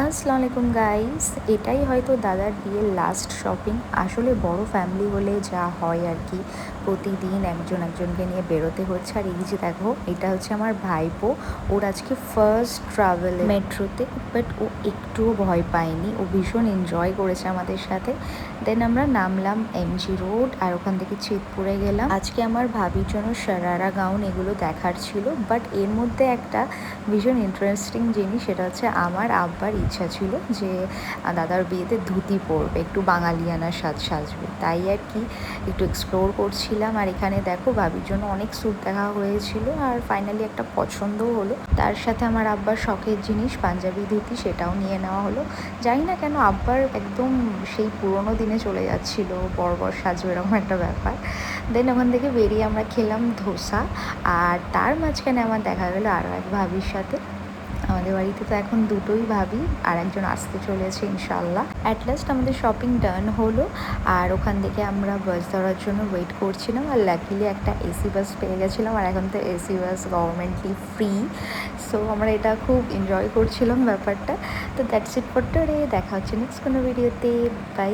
আসসালামু আলাইকুম গাইস, এটাই হয়তো দাদার বিয়ের লাস্ট শপিং। আসলে বড় ফ্যামিলি হলে যা হয় আর কি, প্রতিদিন একজন একজনকে নিয়ে বেরোতে হচ্ছে। আর এই যে দেখো, এটা হচ্ছে আমার ভাইপো। ওর আজকে ফার্স্ট ট্রাভেল মেট্রোতে, বাট ও একটুও ভয় পায়নি, ও ভীষণ এনজয় করেছে আমাদের সাথে। দেন আমরা নামলাম এমজি রোড, আর ওখান থেকে চিতপুরে গেলাম। আজকে আমার ভাবির জন্য সারারা গাউন এগুলো দেখার ছিল, বাট এর মধ্যে একটা ভীষণ ইন্টারেস্টিং জিনিস, সেটা হচ্ছে আমার আব্বার ইচ্ছা ছিল যে দাদার বিয়েতে ধুতি পরবে, একটু বাঙালিয়ানা সাজবে। তাই আর কি একটু এক্সপ্লোর করছিলাম। আর এখানে দেখো, ভাবির জন্য অনেক স্যুট দেখা হয়েছিল, আর ফাইনালি একটা পছন্দও হলো। তার সাথে আমার আব্বার শখের জিনিস পাঞ্জাবি ধুতি, সেটাও নিয়ে নেওয়া হলো। জানি না কেন আব্বার একদম সেই পুরোনো দিনে চলে যাচ্ছিল, বড় সাজু এরকম একটা ব্যাপার। দেন ওখান থেকে বেরিয়ে আমরা খেলাম ধোসা। আর তার মাঝখানে আমার দেখা গেলো আরও এক ভাবির সাথে। আমাদের বাড়িতে তো এখন দুটোই ভাবি, আর একজন আসতে চলেছে ইনশাল্লাহ। অ্যাট লাস্ট আমাদের শপিং ডান হলো, আর ওখান থেকে আমরা বাস ধরার জন্য ওয়েট করছিলাম। আর লাকিলি একটা এসি বাস পেয়ে গেছিলাম, আর এখন তো এসি বাস গভর্নমেন্টলি ফ্রি। সো আমরা এটা খুব এনজয় করছিলাম ব্যাপারটা। তো দ্যাটস ইট ফর টুডে। দেখা হচ্ছে নেক্সট কোনো ভিডিওতে। বাই।